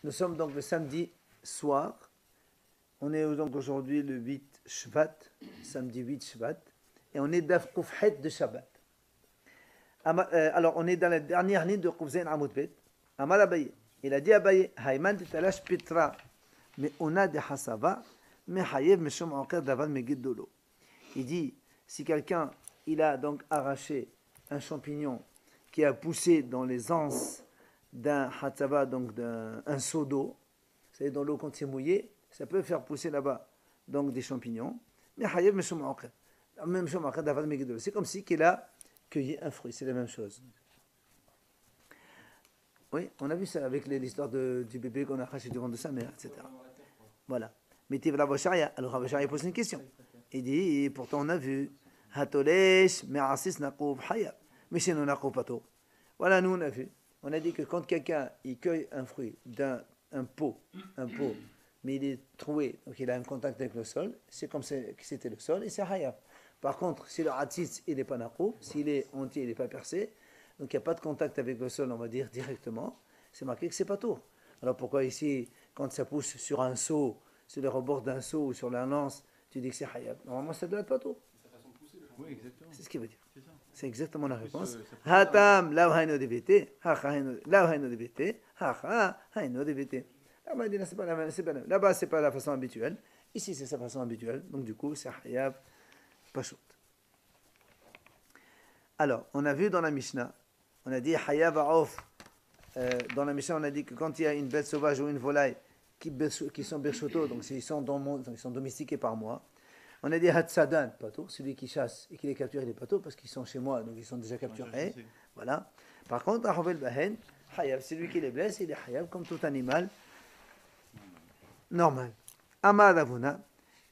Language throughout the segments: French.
Nous sommes donc le samedi soir. On est donc aujourd'hui le 8 Shvat, samedi 8 Shvat, et on est d'Af Koufhet de Shabbat. Alors, on est dans la dernière ligne de Koufzain Amoudbet. Amar Abaye, il a dit Abaye, Hayman Talash Petra, mais on a des Hasava, mais Hayev Meshom Ankar Daval Megidolo. Il dit, si quelqu'un, il a donc arraché un champignon qui a poussé dans les anses d'un Hatzava, donc d'un seau d'eau, c'est dans l'eau quand c'est mouillé, ça peut faire pousser là-bas donc des champignons, mais Hayev Meshom Ankar. Même Meshom Ankar Daval Megidolo. C'est comme si qu'il a cueilli un fruit, c'est la même chose. Oui, on a vu ça avec l'histoire du bébé qu'on a arraché du ventre de sa mère, etc. Voilà. Mais Tiv Rabosharia, alors Rabosharia pose une question. Il dit, et pourtant on a vu, Hatolesh, Me'asis Nakoub Haya, mais chez nous Nakoub Pato. Voilà, nous on a vu. On a dit que quand quelqu'un il cueille un fruit d'un pot, mais il est troué, donc il a un contact avec le sol, c'est comme si c'était le sol et c'est Haya. Par contre, si le Hatzitz il n'est pas Nakoub, s'il est entier, il n'est pas percé, donc il n'y a pas de contact avec le sol, on va dire directement, c'est marqué que c'est pas tout. Alors pourquoi ici, quand ça pousse sur un seau, sur le rebord d'un seau ou sur la lance, tu dis que c'est hayab? Normalement, ça doit être pas tout. C'est sa façon de pousser. Oui, exactement. C'est ce qu'il veut dire. C'est ça. C'est exactement la réponse. Hatam, là où haino débité, là où haino débité, haino débité. Là-bas, c'est pas la façon habituelle. Ici, c'est sa façon habituelle. Donc, du coup, c'est hayab, pas shoot. Alors, on a vu dans la Mishnah, on a dit hayab aof. Dans la Mishnah, on a dit que quand il y a une bête sauvage ou une volaille qui sont berchoto, donc ils sont domestiqués par moi, on a dit hatsadan, pato, celui qui chasse et qui les capture, il est pato parce qu'ils sont chez moi, donc ils sont déjà capturés. Voilà. Par contre, ahovel bahen, hayab, celui qui les blesse, il est hayab comme tout animal normal. Amar Avuna,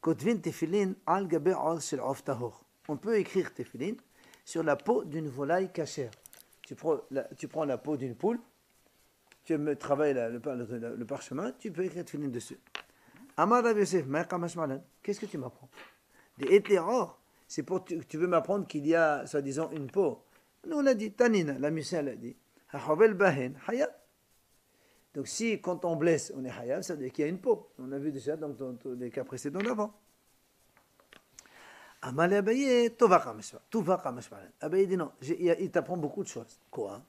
kotvin tefilin al gabe or shel of tahor. On peut écrire tefilin sur la peau d'une volaille cachère. Tu prends la peau d'une poule, tu me travailles le parchemin, tu peux écrire tefilin dessus. Amar Rav Yosef, qu'est-ce que tu m'apprends? Des hétérores, c'est pour tu veux m'apprendre qu'il y a, soi-disant, une peau. Nous, on a dit, Tanina, la Mishnah l'a dit, Hachovel Bahen, Hayab. Donc, si quand on blesse, on est Hayab, ça veut dire qu'il y a une peau. On a vu déjà dans les cas précédents d'avant. Amar Abaye, Tovaka Meshmalan. Abaye dit non, il t'apprend beaucoup de choses. Quoi?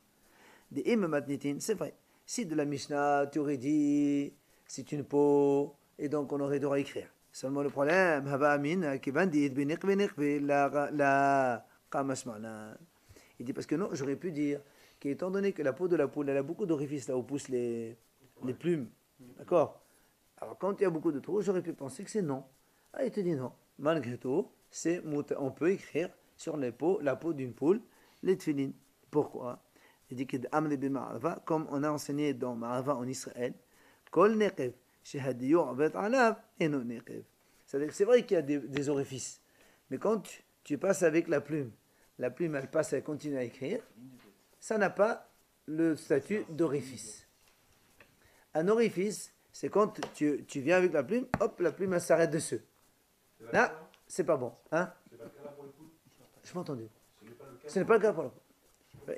Des Immatnitin, c'est vrai. Si de la Mishnah, tu aurais dit, c'est une peau, et donc on aurait dû écrire. Seulement le problème, il dit parce que non, j'aurais pu dire qu'étant donné que la peau de la poule, elle a beaucoup d'orifices là où poussent les plumes, d'accord? Alors quand il y a beaucoup de trous, j'aurais pu penser que c'est non. Ah, il te dit non. Malgré tout, on peut écrire sur la peau d'une poule, les tefilin. Pourquoi? Il dit que comme on a enseigné dans Ma'ava en Israël, kol neqev. C'est-à-dire que c'est vrai qu'il y a des orifices, mais quand tu passes avec la plume elle passe, elle continue à écrire, ça n'a pas le statut d'orifice. Un orifice, c'est quand tu viens avec la plume, hop, la plume elle s'arrête dessus. Là, c'est pas bon. Hein? Je m'ai entendu. Ce n'est pas le cas pour la poule.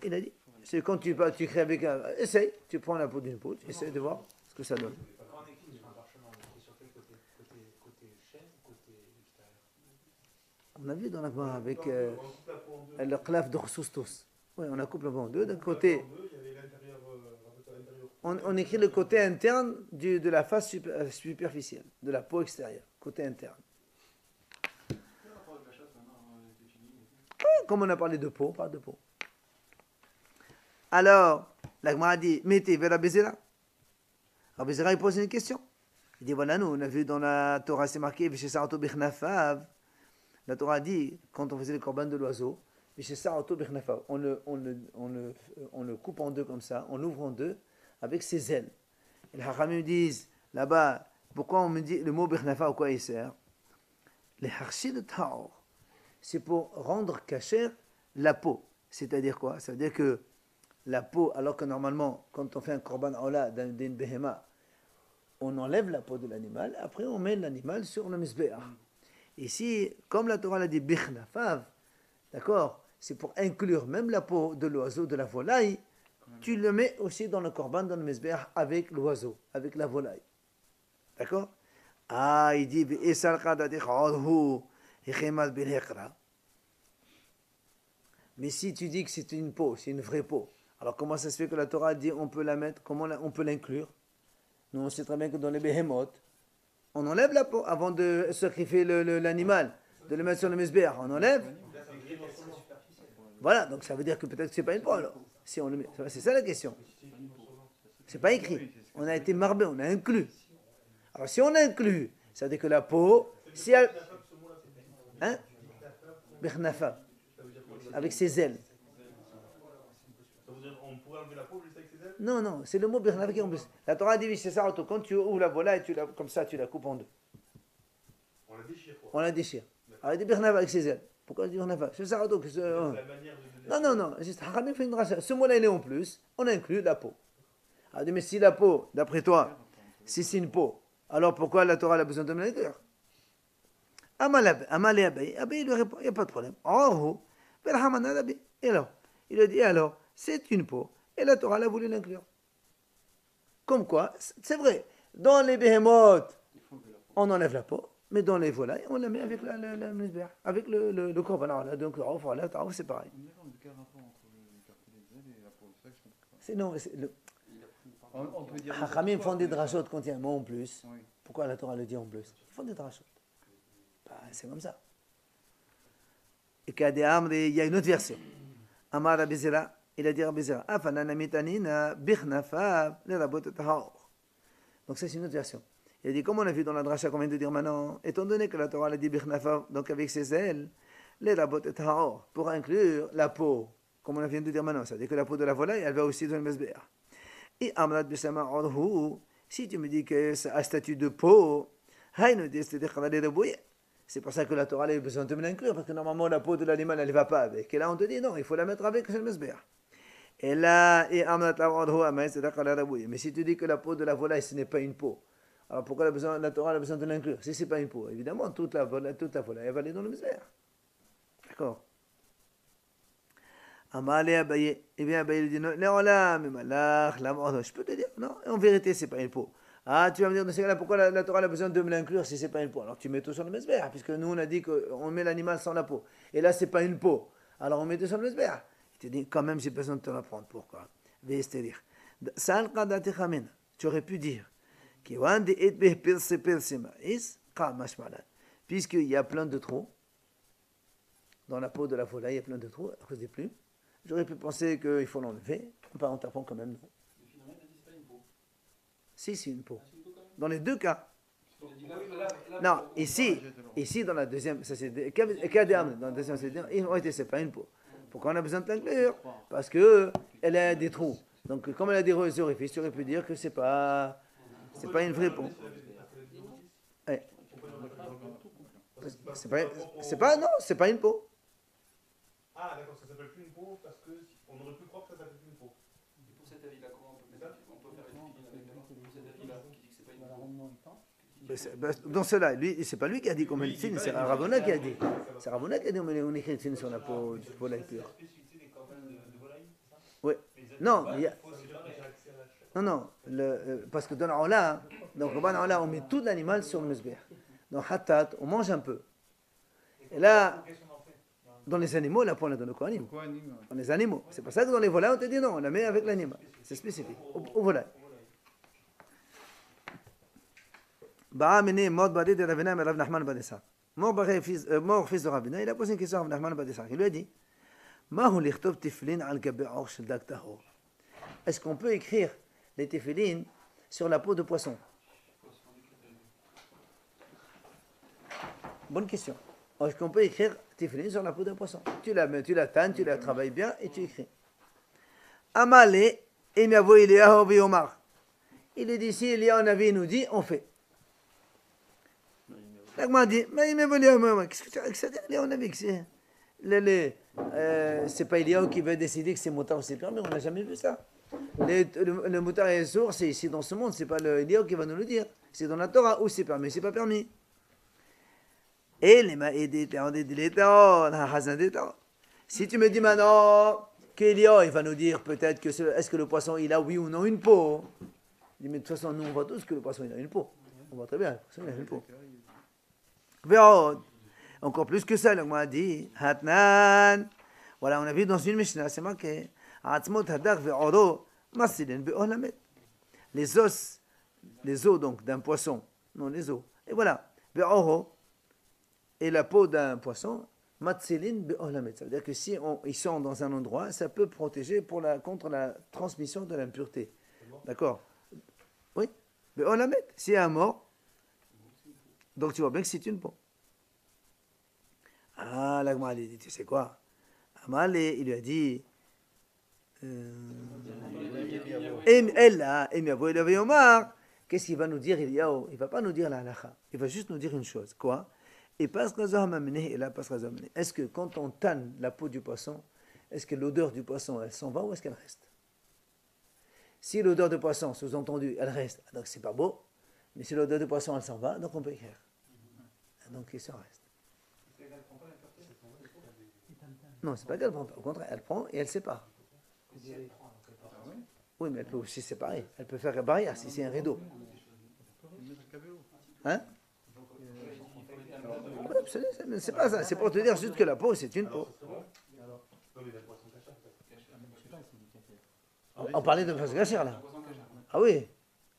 Il a dit, c'est quand tu écris avec essaye, tu prends la peau d'une poule, essaye de voir ce que ça donne. On a vu dans la Gemara avec le claf de Khsoustos. Oui, on a coupé le en deux. D'un côté, on écrit le côté interne de la face superficielle, de la peau extérieure, côté interne. Comme on a parlé de peau, on parle de peau. Alors, la Gemara dit, mettez vers la Bézéra. Alors Bézéra, il pose une question. Il dit, voilà, nous, on a vu dans la Torah, c'est marqué, Veshesarato Bechnafav. La Torah dit, quand on faisait le korban de l'oiseau, on le coupe en deux comme ça, on l'ouvre en deux avec ses ailes. Et les Hachamim disent, là-bas, pourquoi on me dit le mot Bechnafa, à quoi il sert? Les Harshid Taor, c'est pour rendre cachère la peau. C'est-à-dire quoi? Ça veut dire que la peau, alors que normalement, quand on fait un korban ola d'une behema, on enlève la peau de l'animal, après on met l'animal sur le misbeach. Ici, comme la Torah l'a dit, Bechnafav, d'accord, c'est pour inclure même la peau de l'oiseau, de la volaille, tu le mets aussi dans le korban, dans le mesbeh, avec l'oiseau, avec la volaille. D'accord? Ah, il dit, mais si tu dis que c'est une peau, c'est une vraie peau, alors comment ça se fait que la Torah dit on peut la mettre, comment on peut l'inclure? Nous, on sait très bien que dans les behemoths, on enlève la peau avant de sacrifier l'animal, de le mettre sur le mesbeh, on enlève. Voilà, donc ça veut dire que peut-être que c'est pas une peau alors. Si on le met, c'est ça la question. C'est pas écrit. On a été marbé, on a inclus. Alors si on inclut, ça veut dire que la peau, si elle, hein, Birnafa, avec ses ailes. On pourrait enlever la peau juste avec ses ailes? Non, non, c'est le mot Birnafa qui est en plus. La Torah dit, c'est ça, quand tu ouvres la volaille, comme ça, tu la coupes en deux. On la déchire quoi. On la déchire. Alors il dit Birnafa avec ses ailes. Pourquoi il dit Birnafa? C'est ça, donc. C'est la manière de Non, non, non, juste Haramim fait une dracha. Ce mot-là, il est en plus, on inclut la peau. Alors il dit, mais si la peau, d'après toi, si c'est une peau, alors pourquoi la Torah a besoin de me l'inclure? Amalé Abaye, il lui répond, il n'y a pas de problème. Et alors, il a dit, alors, c'est une peau, et la Torah a voulu l'inclure. Comme quoi, c'est vrai, dans les behemoths, on enlève la peau, mais dans les volailles, on la met avec la misbeh, avec le korban. Alors là, donc, voilà, c'est pareil. Quel rapport entre le cartilage des ailes et la peau? C'est ça que je comprends pas. C'est non, On peut dire. Hachamim font des drachot quand il y a un mot en plus. Oui. Pourquoi la Torah le dit en plus? Ils font des drachot. Bah, c'est comme ça. Et il y a une autre version. Amar Abizera, il a dit Abizera, Afanana mitanina birnafab le rabot tahor. Donc ça c'est une autre version. Il a dit, comme on a vu dans la dracha qu'on vient de dire maintenant, étant donné que la Torah a dit birnafab, donc avec ses ailes, les rabot tahor, pour inclure la peau, comme on vient de dire maintenant, c'est-à-dire que la peau de la volaille, elle va aussi dans le mesbeh. Et Amrat Bissama Orhu, si tu me dis que c'est un statut de peau, c'est pour ça que la Torah a besoin de me l'inclure, parce que normalement la peau de l'animal elle ne va pas avec. Et là on te dit non, il faut la mettre avec le mesbeh. Et là, mais si tu dis que la peau de la volaille ce n'est pas une peau, alors pourquoi la Torah a besoin de l'inclure? Si ce n'est pas une peau, évidemment toute la volaille elle va aller dans le mesbeh. D'accord? Amalé Abaye, eh bien Abaye dit non, je peux te dire, non, en vérité c'est pas une peau. Ah, tu vas me dire dans ce cas-là, pourquoi la Torah a besoin de me l'inclure si c'est pas une peau? Alors tu mets tout sur le mesbeh, puisque nous on a dit qu'on met l'animal sans la peau. Et là c'est pas une peau. Alors on met tout sur le mesbeh. Il te dit, quand même j'ai besoin de te l'apprendre. Pourquoi? C'est-à-dire, tu aurais pu dire, puisqu'il y a plein de trous, dans la peau de la volaille, il y a plein de trous à cause des plumes. J'aurais pu penser qu'il faut l'enlever, pas en tapant quand même. Non. Mais finalement, il a dit c'est pas une peau. Si, c'est une peau. Ah, c'est une peau quand même. Dans les deux cas. Là, Non, ici dans la deuxième, ça c'est dans la deuxième, c'est pas une peau. Pourquoi on a besoin de l'inclure? Parce que elle a des trous. Donc comme elle a des orifices, tu aurais pu dire que c'est pas une vraie peau. Ouais. C'est pas une peau. Ah d'accord, ça s'appelle plus une peau parce qu'on aurait pu croire que ça s'appelle plus une peau. Et pour cet avis-là, comment on peut faire une fille avec pour cet avis-là qui dit que c'est pas une peau? Dans cela, c'est pas lui qui a dit qu'on met le film, c'est Ravona qui a dit. C'est Ravona qui a dit on écrit le film sur la peau de volaille pure. Oui. Non, non, parce que dans l'Aula, donc on met tout l'animal sur le mesbeh. Dans Hatat, on mange un peu. Et là, dans les animaux, la peau on la donne au Kohanim. Dans les animaux. C'est pour ça que dans les volailles, on te dit non, on la met avec l'animal. C'est spécifique. Au volaille. Mort fils de Ravina, il a posé une question à Rav Nachman ben Issac. Il lui a dit est-ce qu'on peut écrire les tefilin sur la peau de poisson? Bonne question. Est-ce qu'on peut écrire tefilin sur la peau d'un poisson? Tu la tannes, tu la travailles bien et tu écris. Amalé, et miavo Eliyahu Omar. Il est d'ici, Eliyahu Navi nous dit, on fait. L'agma dit, mais qu'est-ce que tu as dit, Eliyahu Navi? C'est pas Eliyahu qui va décider que c'est motard ou c'est permis, on n'a jamais vu ça. Le motard et le sourd, c'est ici dans ce monde, c'est pas Eliyahu qui va nous le dire. C'est dans la Torah où c'est permis, c'est pas permis. Et les maïdés, si tu me dis maintenant, Kélia, il va nous dire peut-être que est-ce que le poisson il a oui ou non une peau. Il dit mais de toute façon nous on voit tous que le poisson il a une peau. On voit très bien, le poisson il a une peau. Ve'od. Encore plus que ça, le m'a dit Hatnan. Voilà, on a vu dans une Mishnah, c'est marqué Atzmot hadak ve'odo masilin be'olamet. Les os donc d'un poisson, non les os. Et voilà, ve'oro et la peau d'un poisson. Matselin be'olamet. Ça veut dire que si ils sont dans un endroit, ça peut protéger contre la transmission de l'impureté. D'accord? Oui. Be'olamet. S'il y a un mort, donc tu vois bien que c'est une peau. Ah, l'Agma, il dit, tu sais quoi? Amal, il lui a dit. Qu'est-ce qu'il va nous dire, Eliyahu? Il ne va pas nous dire la halakha. Il va juste nous dire une chose. Quoi? Est-ce que quand on tanne la peau du poisson, est-ce que l'odeur du poisson, elle s'en va ou est-ce qu'elle reste? Si l'odeur du poisson, sous-entendu, elle reste, donc c'est pas beau. Mais si l'odeur du poisson, elle s'en va, donc on peut écrire. Donc il s'en reste. Non, c'est pas qu'elle prend pas. Au contraire, elle prend et elle sépare. Oui, mais elle peut aussi séparer. Elle peut faire une barrière si c'est un rideau. Hein? C'est pas ça. C'est pour te dire juste que la peau, c'est une peau. On parlait de poisson cachère là. Ah oui.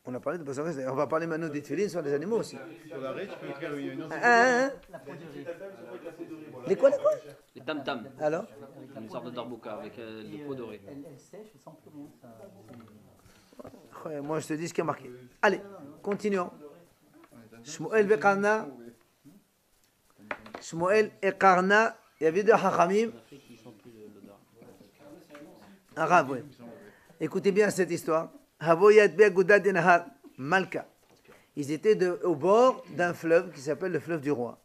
On a parlé de poisson cachère. On va parler maintenant des tefilines sur les animaux aussi. Sur la raie, tu peux écrire une autre. Les quoi? Les tam-tam. Alors? Une sorte de darbouka avec des peaux dorées. Elle sèche sans plus rien. Ouais, moi je te dis ce qui est marqué. Allez, continuons. Shmuel Bekarna. Shmuel et Karna. Il y avait deux hachamim. Arabe, oui. Écoutez bien cette histoire. Malka. Ils étaient au bord d'un fleuve qui s'appelle le fleuve du roi.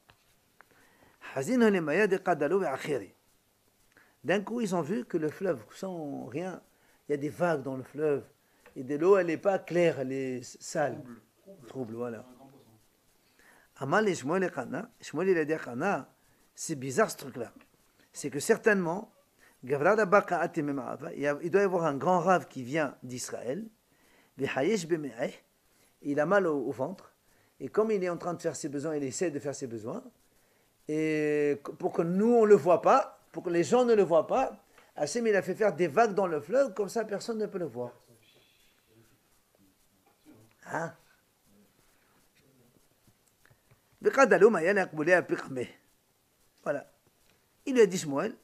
D'un coup, ils ont vu que le fleuve, sans rien, il y a des vagues dans le fleuve. Et de l'eau, elle n'est pas claire, elle est sale. Trouble, voilà. Amal et Shmuel il a dit à Kana, c'est bizarre ce truc-là. C'est que certainement, il doit y avoir un grand rave qui vient d'Israël. Il a mal au ventre. Et comme il est en train de faire ses besoins, il essaie de faire ses besoins. Et pour que nous, on ne le voit pas, pour que les gens ne le voient pas, Hachem, il a fait faire des vagues dans le fleuve, comme ça, personne ne peut le voir. Hein? Voilà. Il lui a dit, Shmuel,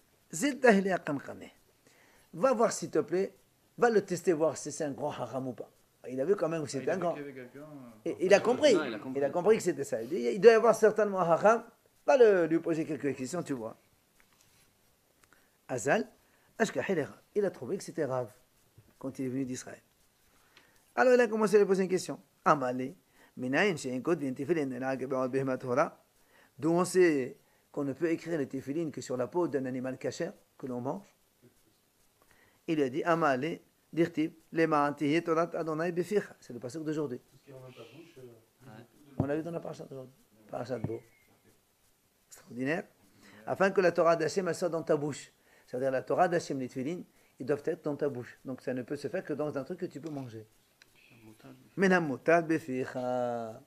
va voir s'il te plaît, va le tester, voir si c'est un grand haram ou pas. Il a vu quand même que c'était un grand. Et il a compris. Il a compris que c'était ça. Il doit y avoir certainement un haram. Va lui poser quelques questions, tu vois. Azal, il a trouvé que c'était Rav quand il est venu d'Israël. Alors il a commencé à lui poser une question. Amalé, d'où on sait qu'on ne peut écrire les téphilines que sur la peau d'un animal cachère que l'on mange. Il lui a dit Amalé, dirtib, les ma'antihi torat Adonai beficha. C'est le passage d'aujourd'hui. On l'a vu dans la parasha d'aujourd'hui. Parasha de Bo. Extraordinaire. Afin que la Torah d'Hachem elle soit dans ta bouche. C'est-à-dire la Torah d'Hachem, les tefilines, ils doivent être dans ta bouche. Donc ça ne peut se faire que dans un truc que tu peux manger. Menam mutad beficha.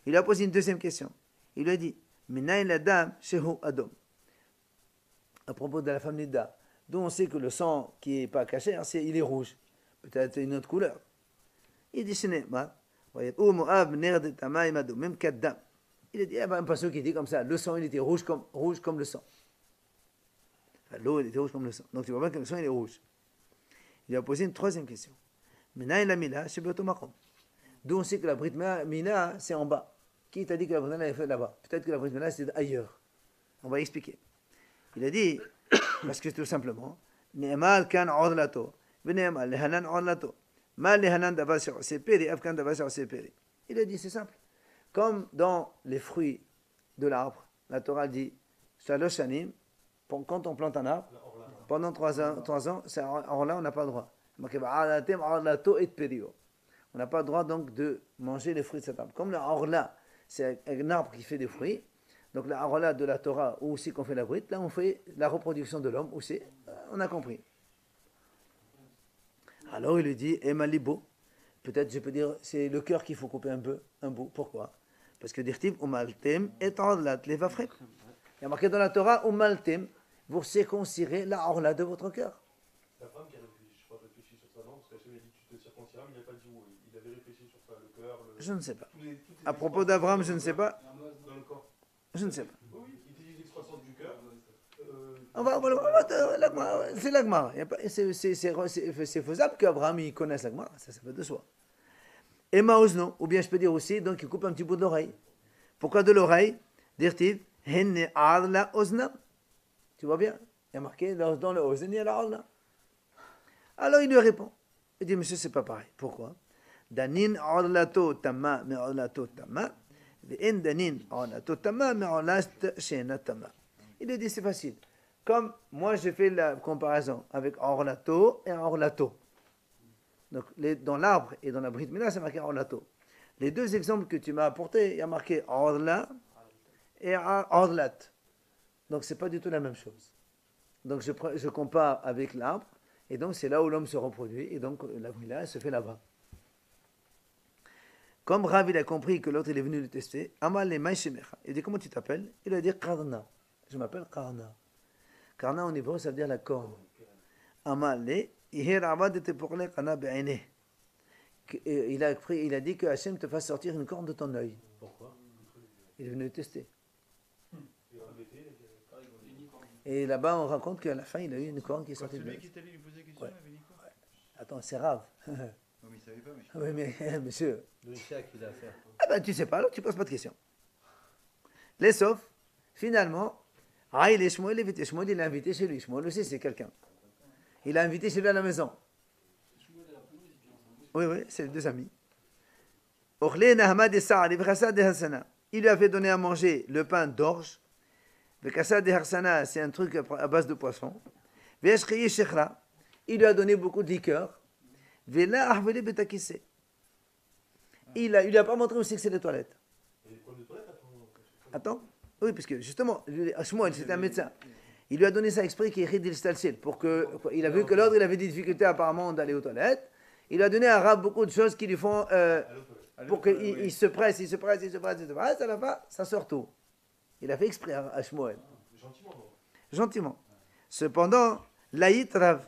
Il a posé une deuxième question. Il lui a dit Menaïn la dame shehu adom. À propos de la femme Nida, d'où on sait que le sang qui n'est pas caché, il est rouge. Peut-être une autre couleur. Il dit Shnema. Moab nerd tamaim adom. Même kaddam. Il a dit, un passage qui dit comme ça, le sang il était rouge comme le sang. Enfin, l'eau elle était rouge comme le sang. Donc tu vois bien que le sang il est rouge. Il a posé une troisième question. Mina la mila, d'où on sait que la Brit Mina c'est en bas. Qui t'a dit que la Brit Mina est faite là-bas? Peut-être que la Brit Mina c'est ailleurs. On va expliquer. Il a dit, parce que tout simplement, Ne'emal kan orlato, Vene'emal lehanan orlato, mal lehanan davar seperi, afkan davar seperi. Il a dit, c'est simple. Comme dans les fruits de l'arbre, la Torah dit, Shalosh shanim, quand on plante un arbre, pendant 3 ans, alors là, on n'a pas le droit. On n'a pas le droit donc de manger les fruits de cet arbre. Comme le orla, c'est un arbre qui fait des fruits, donc la orla de la Torah, où aussi qu'on fait la brite, là on fait la reproduction de l'homme, où c'est, on a compris. Alors il lui dit, Emalibo, peut-être je peux dire, c'est le cœur qu'il faut couper un bout. Pourquoi? Parce que dirtiv, umaltem et orlat levavchem. Il y a marqué dans la Torah, umaltem, vous circoncirez la orla de votre cœur. C'est Abraham qui a réfléchi, je crois, réfléchi sur ça, non? Parce qu'Hachem a dit tu te circonciras, mais il n'a pas dit où. Il avait réfléchi sur ça, le cœur, Je ne sais pas. toutes les À propos d'Abraham, je ne sais pas. dans le corps. Je ne sais pas. Oui, oui, il dit l'expression du cœur. C'est l'Agmara. C'est faisable qu'Abraham il connaisse l'Agmara, ça fait de soi. Emma Ozno, ou bien je peux dire aussi, donc il coupe un petit bout de l'oreille. Pourquoi de l'oreille? Dirtiv, henne arla ozna. Tu vois bien? Il y a marqué dans le ozn, il y a la arla. Alors il lui répond. Il dit, monsieur, c'est pas pareil. Pourquoi? Danin arlato tamma me arlato tamma. Ve'en danin arlato tamma me arlast shena tamma. Il lui dit, c'est facile. Comme moi, j'ai fait la comparaison avec orlato et orlato. Donc, dans l'arbre et dans la Brit Mila, c'est marqué orlato. Les deux exemples que tu m'as apportés, il y a marqué orla et orlat. Donc, ce n'est pas du tout la même chose. Donc, je compare avec l'arbre, et donc c'est là où l'homme se reproduit, et donc la Mila se fait là-bas. Comme Rav, il a compris que l'autre, il est venu le tester, Amal le Maïshemecha. Il dit, comment tu t'appelles? Il a dit Karna. Je m'appelle Karna. Karna en hébreu, ça veut dire la corne. Amal le il a dit que Hachem te fasse sortir une corne de ton œil. Pourquoi? Il est venu le tester. Et là-bas, on raconte qu'à la fin, il a eu une corne qui est sortie de Celui l'œil. qui est allé lui poser la question, Ouais. il avait dit quoi? Attends, c'est rave. Non, mais il savait pas, mais Oui, mais monsieur. Le chat qu'il a à faire. Ah ben, tu sais pas, alors tu poses pas de questions. Les sauf, finalement, il est Shmuel, il l'a invité chez lui. Shmuel aussi, c'est quelqu'un. Il l'a invité chez lui à la maison. Oui, c'est les deux amis. Il lui a fait donner à manger le pain d'orge. Le kassa de harsana, c'est un truc à base de poisson. Il lui a donné beaucoup de liqueur. Il lui a pas montré aussi que c'est les toilettes. Attends. Oui, parce que justement, Shmuel, c'était un médecin. Il lui a donné ça exprès qu'il rit d'Ilstalsil. Il a vu que l'autre, il avait des difficultés apparemment d'aller aux toilettes. Il lui a donné à Rab beaucoup de choses qui lui font. Pour qu'il se presse, il se presse. À la fin, ça sort tout. Il a fait exprès à Shmuel. Gentiment. Cependant, Laït Rav,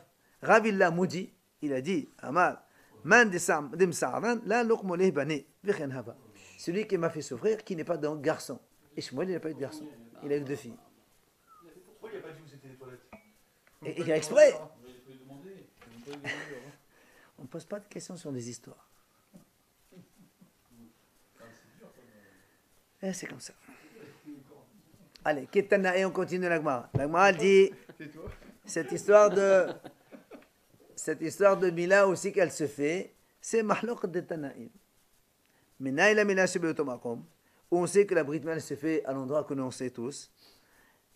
il l'a maudit. Il a dit, Amar, Man dimsa'ran, la luqmoleh bani, vichen haba. Celui qui m'a fait souffrir, qui n'est pas d'un garçon. Et Shmuel, il n'a pas eu de garçon. Il a eu 2 filles. Pourquoi il n'a pas dit où c'était les toilettes? Et il a exprès. On ne pose pas de questions sur des histoires. Et c'est comme ça. Allez, Ketana, et on continue l'Agmara. L'Agmara dit cette histoire de Mila aussi qu'elle se fait, c'est Mahlok de Tanaïm. Mais Naïla Mila Shebeutomakom, où on sait que la Brit Mila se fait à l'endroit que nous sait tous.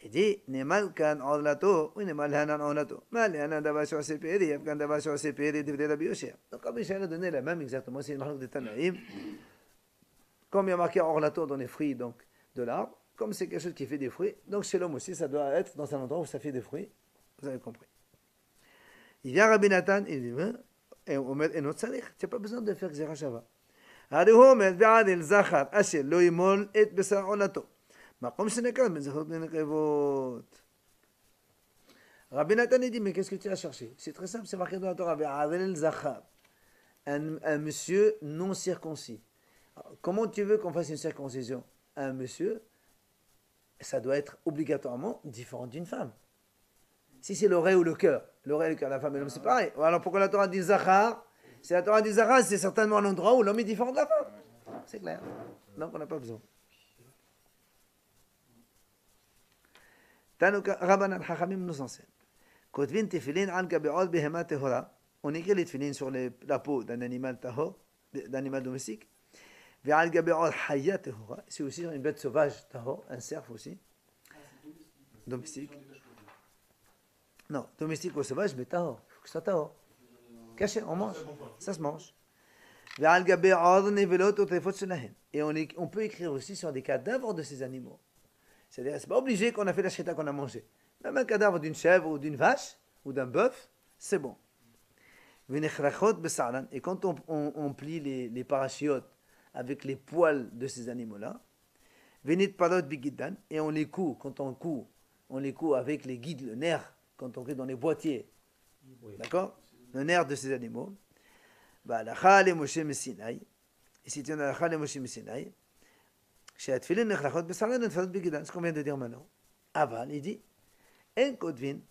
Il dit, Nemal kan orlato, ou Nemal hanan orlato. Mal hanan dava sur ses péris, Afghan dava sur ses péris, devrait la biocher. Donc, Rabbi Shana a donné la même exactement, c'est une marque de Tanaïm. Comme il y a marqué orlato dans les fruits donc, de l'arbre, comme c'est quelque chose qui fait des fruits, donc chez l'homme aussi, ça doit être dans un endroit où ça fait des fruits. Vous avez compris. Il vient Rabbi Nathan, il dit, et notre salih, tu n'as pas besoin de faire Xera Shava. Rabbi Nathan dit, mais qu'est-ce que tu as cherché? C'est très simple, c'est marqué dans la Torah. Un monsieur non circoncis. Alors, comment tu veux qu'on fasse une circoncision à un monsieur? Ça doit être obligatoirement différent d'une femme. Si c'est l'oreille ou le cœur, la femme et l'homme, c'est pareil. Alors pourquoi la Torah dit Zachar? Si la Torah dit Zachar, c'est certainement l'endroit où l'homme est différent de la femme. C'est clair. Donc on n'a pas besoin. Tanuka Rabbanan Chachamim nous enseigne. Kotvin tefilin al gabe'od behema tehora. On écrit les tefilin sur la peau d'un animal tahor, d'un animal domestique. Ve'al gabe'od hayya tehora. C'est aussi une bête sauvage tahor, un cerf aussi. Domestique. Non, domestique ou sauvage, mais tahor. Il faut que ça tahor. Caché, on mange. Ça se mange. Et on peut écrire aussi sur des cadavres de ces animaux. C'est-à-dire, c'est pas obligé qu'on a fait la shrita qu'on a mangé. Même un cadavre d'une chèvre ou d'une vache, ou ou d'un bœuf, c'est bon. Et quand on plie les parachiotes avec les poils de ces animaux-là, et on les coud, quand on les coud avec les guides, le nerf, quand on coud dans les boîtiers. D'accord? Le nerf de ces animaux. Et c'est une halakha de Moshe Messinaï. C'est ce qu'on vient de dire maintenant. Aval, il dit,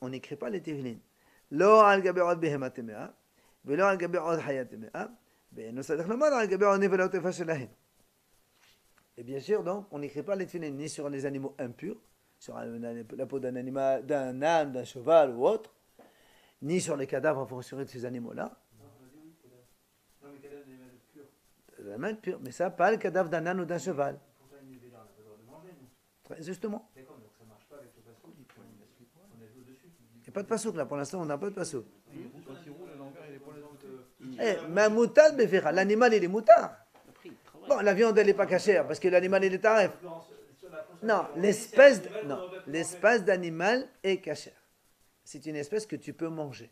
on n'écrit pas les tefillin. Lo al gabi od behema temea, velo al gabi od haya temea, ve'eno sadach lomar al gabi od nevelot efa shelahen. Et bien sûr, donc, on n'écrit pas les tefillin ni sur les animaux impurs, sur la peau d'un animal, d'un âne, d'un cheval ou autre, ni sur les cadavres forcerés de ces animaux-là. Non, mais cadavre d'animal pur. L'animal pur, mais ça, pas le cadavre d'un âne ou d'un cheval. Pourtant, une vélo, on n'a pas le droit de manger, nous. Très justement. D'accord, donc ça ne marche pas avec le passouk. On a l'eau dessus. Il n'y a pas de passouk là, pour l'instant, on n'a pas de passouk. Quand il roule, l'envers, il est pour les autres. Eh, mais moutard, befera, l'animal, il est moutard. Bon, la viande, elle n'est pas cachère, parce que l'animal, il est tarif. Non, l'espèce d'animal est cachère. C'est une espèce que tu peux manger.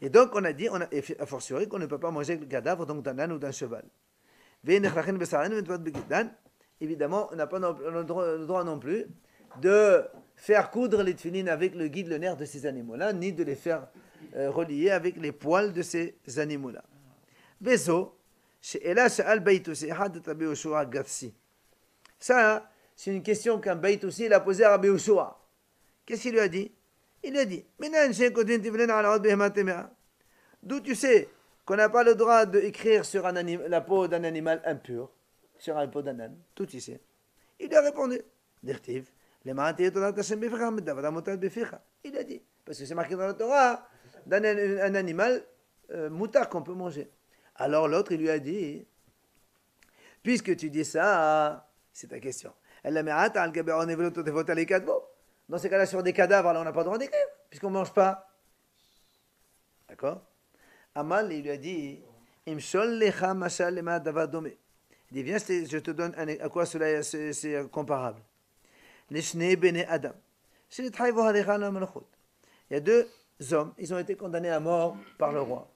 Et donc, on a dit, a fortiori, qu'on ne peut pas manger le cadavre donc d'un âne ou d'un cheval. Évidemment, on n'a pas le droit non plus de faire coudre les tefillin avec le guide, le nerf de ces animaux-là, ni de les faire relier avec les poils de ces animaux-là. Ça, c'est une question qu'un Beit aussi il a posée à Rabbi Yoshua. Qu'est-ce qu'il lui a dit? Il lui a dit, d'où tu sais qu'on n'a pas le droit d'écrire sur la peau d'un animal impur, sur la peau d'un âne? Tout tu sais. Il lui a répondu, il a dit, parce que c'est marqué dans la Torah, un animal moutard qu'on peut manger. Alors l'autre, il lui a dit, puisque tu dis ça, c'est ta question. Dans ces cas-là, sur des cadavres, alors on n'a pas le droit d'écrire, puisqu'on ne mange pas. D'accord? Amal, il lui a dit, il dit, viens, je te donne à quoi cela c'est comparable. Il y a deux hommes, ils ont été condamnés à mort par le roi.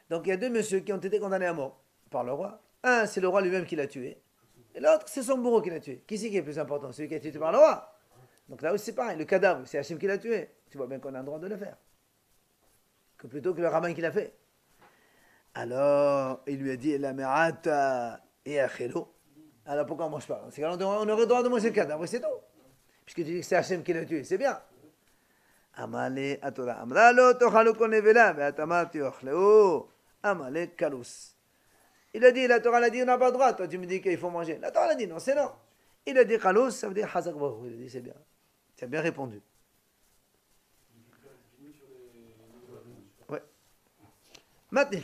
Donc il y a deux messieurs qui ont été condamnés à mort par le roi. Un, c'est le roi lui-même qui l'a tué. Et l'autre, c'est son bourreau qui l'a tué. Qui c'est qui est plus important? Celui qui a été tué par le roi. Donc là aussi c'est pareil, le cadavre, c'est Hachem qui l'a tué. Tu vois bien qu'on a le droit de le faire. Que plutôt que le rabbin qui l'a fait. Alors, il lui a dit, la merata et achelo. Alors pourquoi on ne mange pas? C'est qu'on aurait le droit de manger le cadavre, c'est tout. Puisque tu dis que c'est Hachem qui l'a tué, c'est bien. Amale atora amralo tochalu konevela ve'atamati ochleu amale kalus. Il a dit, la Torah l'a dit, on n'a pas le droit. Toi, tu me dis qu'il faut manger. La Torah l'a dit, non, c'est non. Il a dit kalus, ça veut dire hazak baruch. Il a dit, c'est bien. Tu as bien répondu. Ouais. Maintenant,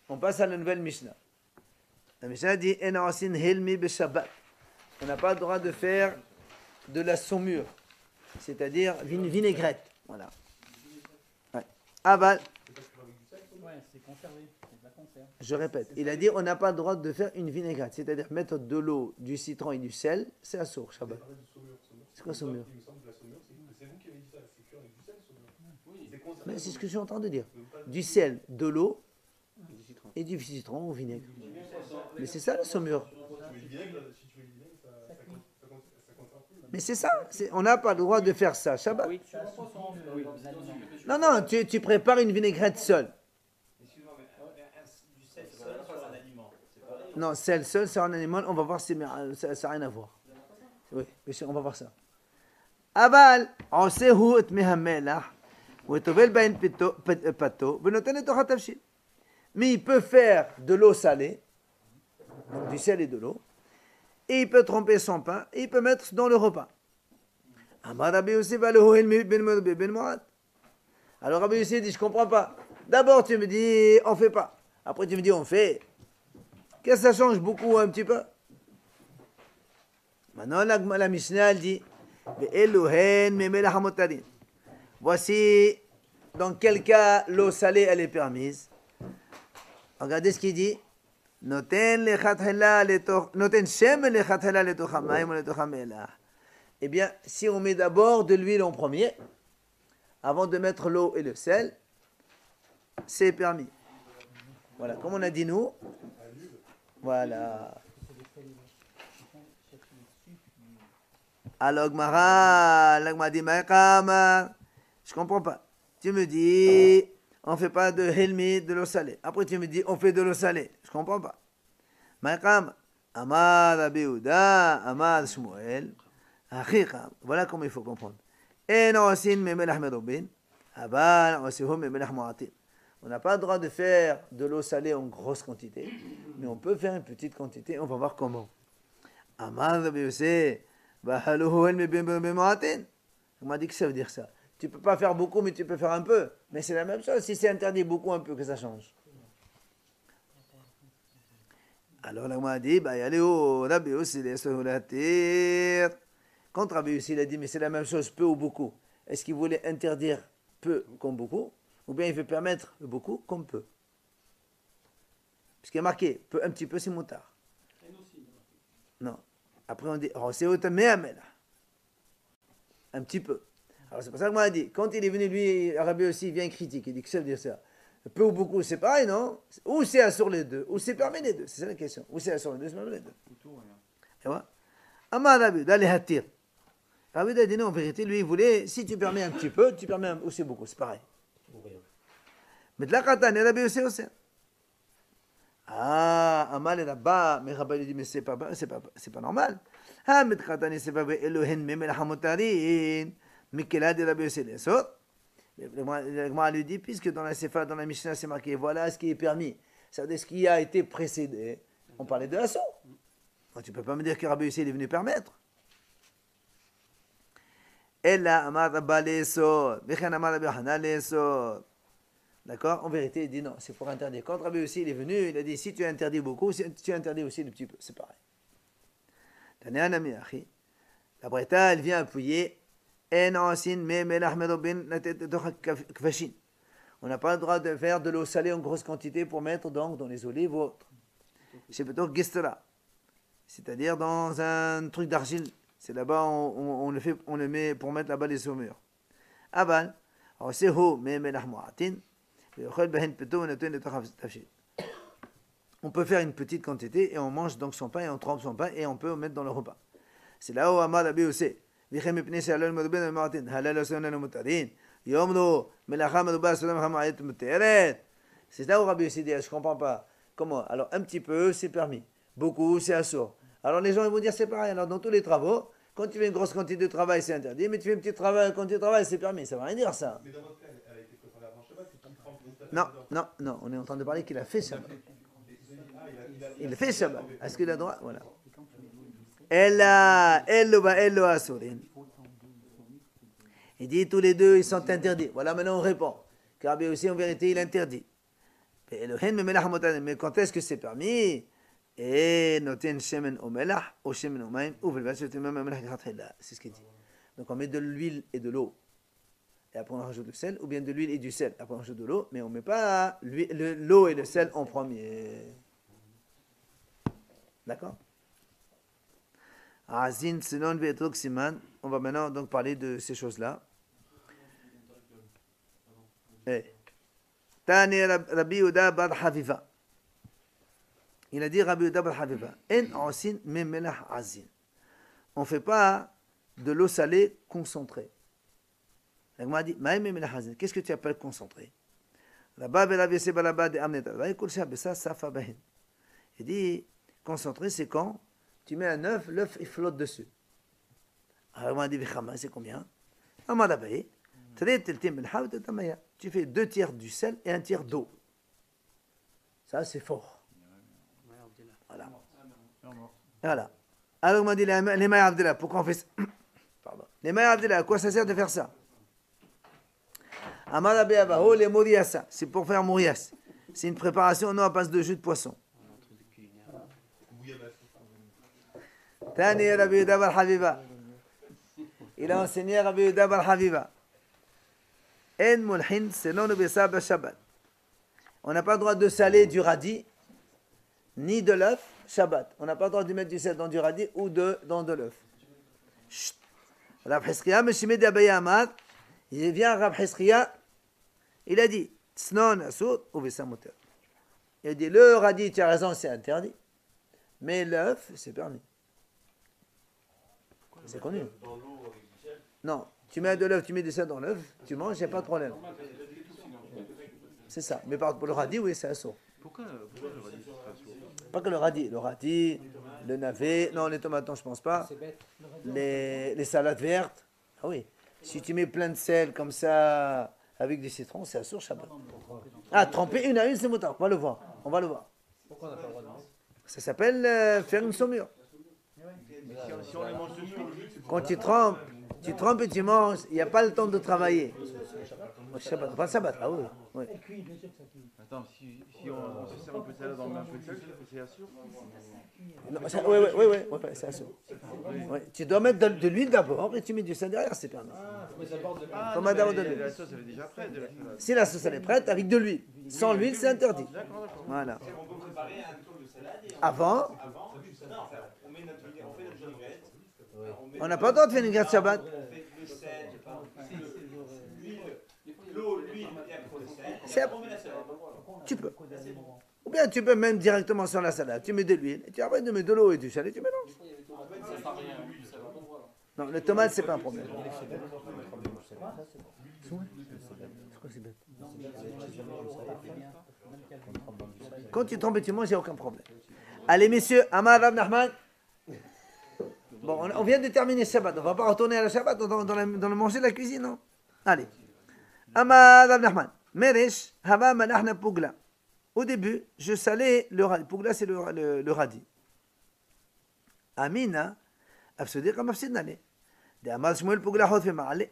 on passe à la nouvelle Mishnah. La Mishnah dit, ena osin helmi beshabbat. On n'a pas le droit de faire de la saumure, c'est-à-dire vinaigrette. Voilà. Ouais. Aval. Ouais, c'est conservé. C'est de la conserve. Je répète, il a dit on n'a pas le droit de faire une vinaigrette, c'est-à-dire mettre de l'eau, du citron et du sel, c'est assour, Shabbat. C'est quoi saumure? Il me semble que la saumure, c'est vous qui avez dit ça, c'est cuire avec du sel, saumure. Oui, c'est conservé. Mais c'est ce que je suis en train de dire. Du sel, de l'eau et du citron ou vinaigre. Mais c'est ça la saumure. Si tu mets du vinaigre, ça conserve plus. Mais c'est ça, on n'a pas le droit de faire ça, Shabbat. Oui. Non, non, tu prépares une vinaigrette seule. Excuse-moi, mais du sel seul sur un aliment, c'est pareil. Non, sel seul sur un animal, on va voir si ça n'a rien à voir. Oui, on va voir ça. Aval, עושהו את מי המלח, וטובל בהן פתו, ונותן לתוך התבשיל. Mais il peut faire de l'eau salée, donc du sel et de l'eau, et il peut tremper son pain, et il peut mettre dans le repas. Amar Rabbi Yosef alehu ben Moad. Alors Rabbi Yosef dit, je ne comprends pas. D'abord tu me dis, on ne fait pas. Après tu me dis, on fait. Qu'est-ce que ça change beaucoup un petit peu? Maintenant la Mishnah elle dit, voici dans quel cas l'eau salée elle est permise. Regardez ce qu'il dit. Noten lechatchila letoch, noten shemen lechatchila letoch hamayim ou letoch hamelach. Eh bien, si on met d'abord de l'huile en premier, avant de mettre l'eau et le sel, c'est permis. Voilà, comme on a dit nous. Voilà. Alors, l'agma dit, je comprends pas. Tu me dis, on fait pas de helmi, de l'eau salée. Après, tu me dis, on fait de l'eau salée. Je comprends pas. Maïkam, Amad Abiouda, Amad Shmuel, Achikam. Voilà comment il faut comprendre. Et non, aussi, Memelach Merobin, Abal, aussi, Memelach Moatin. On n'a pas le droit de faire de l'eau salée en grosse quantité, mais on peut faire une petite quantité. On va voir comment. Amad Abiouda, Bahalouhouel, Memelach Moatin. On m'a dit que ça veut dire ça. Tu ne peux pas faire beaucoup, mais tu peux faire un peu. Mais c'est la même chose. Si c'est interdit beaucoup, un peu, que ça change. Alors, là, on m'a dit, bah, allez, Rabbi aussi, les sohulatir. Quand Rabbi aussi, il a dit, mais c'est la même chose, peu ou beaucoup. Est-ce qu'il voulait interdire peu comme beaucoup, ou bien il veut permettre beaucoup comme peu? Puisqu'il y a marqué, peu, un petit peu, c'est moutard. Non. Après, on dit, oh, c'est autamé, un petit peu. Alors c'est pour ça que moi a dit, quand il est venu, lui, Rabbi aussi, il vient critiquer, il dit que ça veut dire ça. Peu ou beaucoup, c'est pareil, non? Ou c'est sur les deux, ou c'est permis les deux, c'est ça la question. Ou c'est sur les deux, c'est permis les deux. Et voilà. Amma Rabbi, d'aller hatir. Rabbi a dit non, en vérité, lui, il voulait, si tu permets un petit peu, tu permets aussi beaucoup, c'est pareil. Mais de la katane, Rabbi aussi. Ah, Amal est là-bas, mais Rabbi lui dit, mais c'est pas normal. Ah, mais de katane, c'est pas vrai, Elohen, même la hamotarin. Mais quel a dit Rabbi Yossi les autres? Le lui dit, puisque dans la Sefa, dans la Mishnah, c'est marqué, voilà ce qui est permis. Ça veut dire ce qui a été précédé. On parlait de l'assaut. Tu ne peux pas me dire que Rabbi Yossi est venu permettre. Ella amar Rabba l'esor, Bechan amar Rabbi Yochanan l'esor. D'accord? En vérité, il dit non, c'est pour interdire. Quand Rabbi Yossi est venu, il a dit, si tu interdis beaucoup, si tu interdis aussi le petit peu, c'est pareil. La Breta, elle vient appuyer. On n'a pas le droit de faire de l'eau salée en grosse quantité pour mettre donc dans les olives ou autres. C'est plutôt gestera, c'est-à-dire dans un truc d'argile. C'est là-bas on le met pour mettre là-bas les saumures. Aval, c'est haut mais on peut faire une petite quantité et on mange donc son pain et on trempe son pain et on peut le mettre dans le repas. C'est là où Amad Rabbi aussi. C'est là où Rabbi Yossi dit, je ne comprends pas. Comment? Alors, un petit peu, c'est permis. Beaucoup, c'est assourd. Alors, les gens ils vont dire, c'est pareil. Alors, dans tous les travaux, quand tu fais une grosse quantité de travail, c'est interdit. Mais tu fais une petite quantité de travail, c'est permis. Ça ne veut rien dire, ça. Mais dans votre cas, elle a été préparée avant Shabbat, c'est qu'il trempe le Non. On est en train de parler qu'il a fait Shabbat. Il a fait Shabbat. Est-ce qu'il a droit? Voilà. Il dit tous les deux ils sont interdits. Voilà, maintenant on répond. Car Rabbi aussi en vérité il interdit. Mais quand est-ce que c'est permis? Et noten shemen au melah ou shemen au maim ou c'est ce qu'il dit. Donc on met de l'huile et de l'eau et après on rajoute le sel, ou bien de l'huile et du sel après on rajoute de l'eau, mais on ne met pas l'eau et le sel en premier. D'accord? Azin, Sinon, Vetrok, Siman. On va maintenant donc parler de ces choses-là. Tani Rabbi Yehuda bar Haviva. Il a dit Rabbi Yehuda bar Haviva. En asin memelach azin. On ne fait pas de l'eau salée concentrée. Il m'a dit, qu'est-ce que tu appelles concentré? Il dit, concentré, c'est quand tu mets un œuf, l'œuf il flotte dessus. Alors il m'a dit, c'est combien? Tu fais 2 tiers du sel et 1 tiers d'eau. Ça, c'est fort. Voilà. Alors il m'a dit, les maïs Abdullah, pourquoi on fait ça? Pardon. Les maïs Abdullah, à quoi ça sert de faire ça? Les mourias, c'est pour faire mourias. C'est une préparation, non, à base de jus de poisson. Tani Rabbi Yehuda bar Haviva. Il a enseigné Rabbi Yehuda bar Haviva. En mulhin selon le Shabbat. On n'a pas le droit de saler du radis ni de l'œuf, Shabbat. On n'a pas le droit de mettre du sel dans du radis ou dans de l'œuf. Chut. Rav Hizkiya, Meshimé d'Abaye Amad, il vient Rav Hizkiya, il a dit, Tsnon asur ou Vesamoter. Il a dit, le radis, tu as raison, c'est interdit. Mais l'œuf, c'est permis. C'est connu. Dans l'eau avec du sel. Non, tu mets de l'œuf, tu mets du sel dans l'œuf, tu manges, il n'y a pas de problème. C'est ça. Mais pour le radis, oui, c'est assourd. Pourquoi le radis c'est assourd? Pas que le radis, le navet, non, les tomates, non, je pense pas. Les salades vertes. Ah oui. Si tu mets plein de sel comme ça, avec du citron, c'est assourd, Shabbat. Ah, tremper une à une, c'est motard. On va le voir. On va le voir. Pourquoi on n'a pas le droit de mettre? Ça s'appelle faire une saumure. Si on les mange de suite, Quand tu trempes et tu manges, il n'y a pas le temps de travailler. Shabbat, pas Shabbat, ah oui. Oui. attends, si on se sert un peu de salade, on met un peu de sel, c'est assourd? Oui, c'est assourd. Oui. Tu dois mettre de l'huile d'abord et tu mets du sel derrière, c'est permis. Ah, Faut non, mettre d'abord mais de l'huile. la sauce elle est déjà prête de la salade. Si la sauce elle est prête, avec de l'huile. Sans l'huile, c'est interdit. D'accord, d'accord. Voilà. On peut préparer un tour de salade et Avant, on fait notre vinaigrette. on n'a pas le droit de faire une gratte Shabbat. On fait le sel, l'huile, l'eau, l'huile et après le sel. C'est- On met la salade. Tu peux. Ou bien tu peux même directement sur la salade. Tu mets de l'huile, et tu après tu mets de l'eau et du sel et tu mélanges. Non, les tomates, c'est pas un problème. Quand tu trempes et tu manges, il n'y a aucun problème. Allez, messieurs, Amar Rav Nachman. Bon, on vient de terminer Shabbat. On ne va pas retourner à la Shabbat dans le manger de la cuisine, non? Allez. Amar Rav Nachman. Meresh, Hava Malachna Pugla. Au début, je salais le radis. Pugla, c'est le radis. Amina, Afsodiqa Mafsidnale. De Amar Shmuel Pugla Hot Female.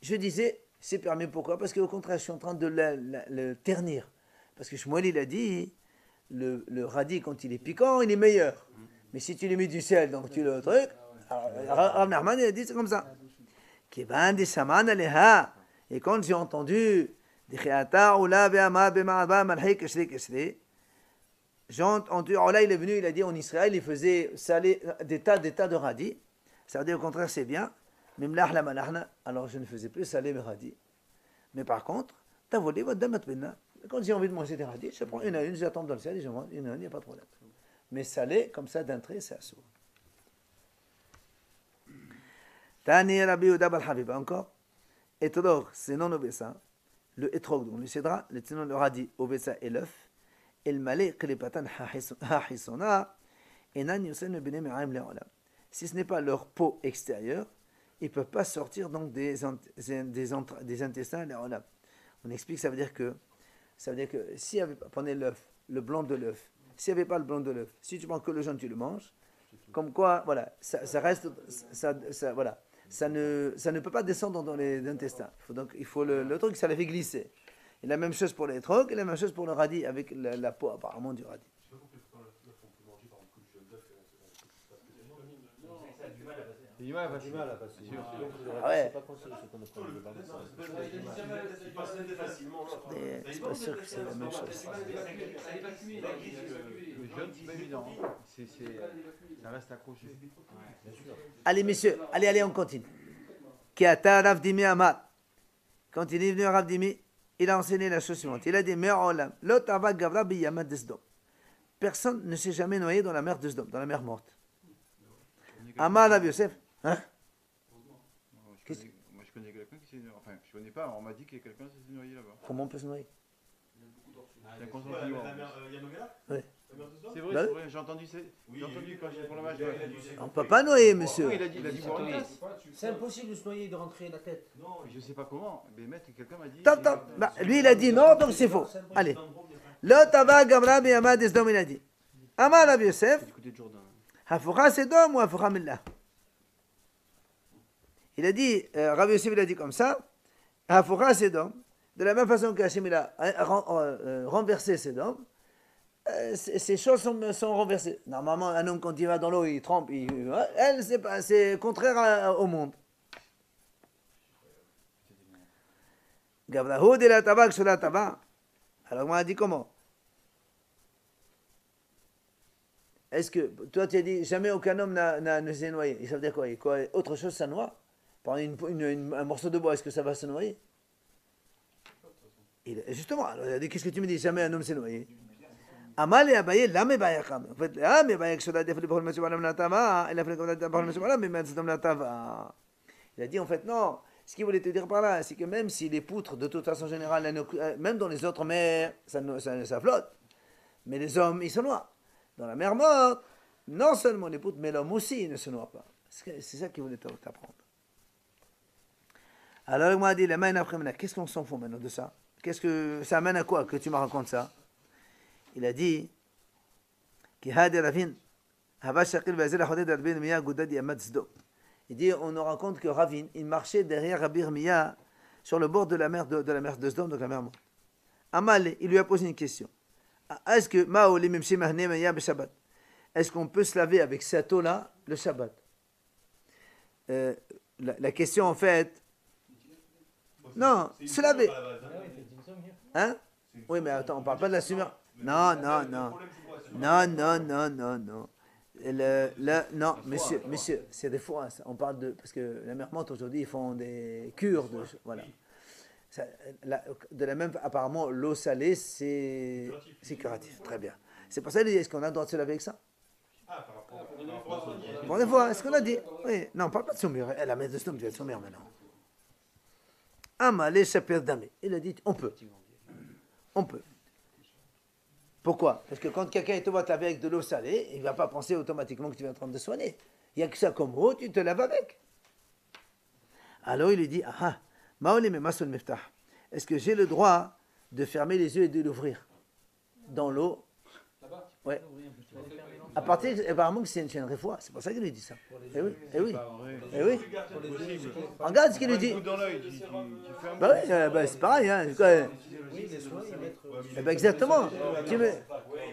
Je disais, c'est permis. Pourquoi? Parce qu'au contraire, je suis en train de le ternir. Parce que Shmuel, il a dit, le radis, quand il est piquant, il est meilleur. Mais si tu lui mets du sel, donc tu le truc, Rav Nachman, il a dit, c'est comme ça. Kiban di Shaman Aleha. Et quand j'ai entendu, j'ai entendu, alors là, il est venu, il a dit, en Israël, il faisait saler des tas de radis. Ça veut dire, au contraire, c'est bien. Mais mlahla malahna, alors je ne faisais plus saler mes radis. Mais par contre, t'as volé votre dame. Quand j'ai envie de manger des radis, je prends une à une, j'attends dans le sel et je mange une à une, il n'y a pas de problème. Mais salé, comme ça, d'un trait, c'est assourd. Tani Rabbi Yehuda bar Haviba, encore. Etrog, c'est non obésa. Le etrog, donc le cédra, le tinon, le radis, obésa et l'œuf. Et le malé, que les patanes hahisona, et nan yusen le bene me'aim le'olam. Si ce n'est pas leur peau extérieure, ils ne peuvent pas sortir donc des intestins le'olam. On explique, ça veut dire que s'il y avait pas, prenez l'œuf, le blanc de l'œuf, s'il n'y avait pas le blanc de l'œuf, si tu prends que le jaune, tu le manges, comme quoi, voilà, ça reste, voilà, ça ne peut pas descendre dans les intestins. Il faut le truc, ça les fait glisser. Et la même chose pour les trocs, et la même chose pour le radis, avec la peau apparemment du radis. Je sais pas compris pourquoi l'œuf on peut manger par exemple que du jaune d'œuf et c'est pas spécialement. Il y a du mal à passer. Ah ouais. Il passe facilement l'œuf. Mais c'est pas sûr que c'est la même chose. Le jaune, c'est pas évident. Ça reste accroché. Allez, messieurs, allez, on continue. Kiata Rav Dimi Amar. Quand il est venu à Rav Dimi, il a enseigné la chose suivante. Il a dit, Me'olam, l'otava gavra biyamad desdom. Personne ne s'est jamais noyé dans la mer de Sdom, dans la mer morte. Amar Rav Yosef. Hein? Moi, je connais quelqu'un qui s'est noyé. Enfin, je connais pas, on m'a dit qu'il y a quelqu'un qui s'est noyé là-bas. Comment on peut se noyer? C'est un consentement. Oui. C'est vrai, j'ai entendu quand j'étais pour le match. On ne peut pas noyer, monsieur. Oui, il a dit boire une tasse. C'est impossible de se noyer et de rentrer la tête. Non, je sais pas comment. Mais maître, quelqu'un m'a dit. Attends, bah, lui il a dit non, donc c'est faux. Allez. L'otava gavra biyamad desdom, il a dit. Amar Rav Yosef. Du côté de Jourdain. Hafoucha Sedom ou Hafoucha Millah. Il a dit, Rav Yosef il a dit comme ça, Hafoucha Sedom, de la même façon qu'Hachem il a renversé Sedom, ces choses sont renversées. Normalement, un homme quand il va dans l'eau, il trempe, elle c'est contraire au monde. Gavrahu de la tabak sur la tabac. Alors on a dit comment? est-ce que, toi tu as dit, jamais aucun homme ne s'est noyé. Et ça veut dire quoi? Autre chose, ça noie. Par un morceau de bois, est-ce que ça va se noyer? Justement, alors, il a dit, qu'est-ce que tu me dis? Jamais un homme s'est noyé. Amal et Abaye, l'âme est bayakam. En fait, l'âme est bayak, il a dit, en fait, non. Ce qu'il voulait te dire par là, c'est que même si les poutres, de toute façon générale, même dans les autres mers, ça flotte. Mais les hommes, ils se noient. Dans la mer morte, non seulement les poutres, mais l'homme aussi, il ne se noie pas. C'est ça qu'il voulait t'apprendre. Alors, il m'a dit, qu'est-ce qu'on s'en fout maintenant de ça? Qu'est-ce que ça amène à quoi que tu me racontes ça? Il a dit, il dit, on nous raconte que Ravin, il marchait derrière Rabbi Irmia sur le bord de la mer de Sdom, donc la mer morte. Amal, il lui a posé une question. Est-ce que est-ce qu'on peut se laver avec cette eau-là le Shabbat? La question en fait, non, se laver. Hein? Oui, mais attends, on parle pas de la sumer. Non. Non, monsieur, c'est des fois, on parle de, parce que la mer morte aujourd'hui, ils font des cures, voilà. De la même, apparemment, l'eau salée, c'est curatif, très bien. C'est pour ça qu'il dit, est-ce qu'on a le droit de se laver avec ça? Bon, des fois, est-ce qu'on a dit? Oui, non, on parle pas de soumir. La mer de Sdom, tu vas te soumir maintenant. Amalé Shapir Damé. Il a dit, on peut. Pourquoi? Parce que quand quelqu'un te voit te laver avec de l'eau salée, il ne va pas penser automatiquement que tu es en train de soigner. Il n'y a que ça comme eau, tu te laves avec. Alors il lui dit, est-ce que j'ai le droit de fermer les yeux et de l'ouvrir dans l'eau? Ouais. À partir, apparemment que c'est une réfoua, c'est pour ça qu'il lui dit ça. Eh oui. Regarde ce qu'il lui dit. Bah oui, c'est pareil. Hein. Exactement.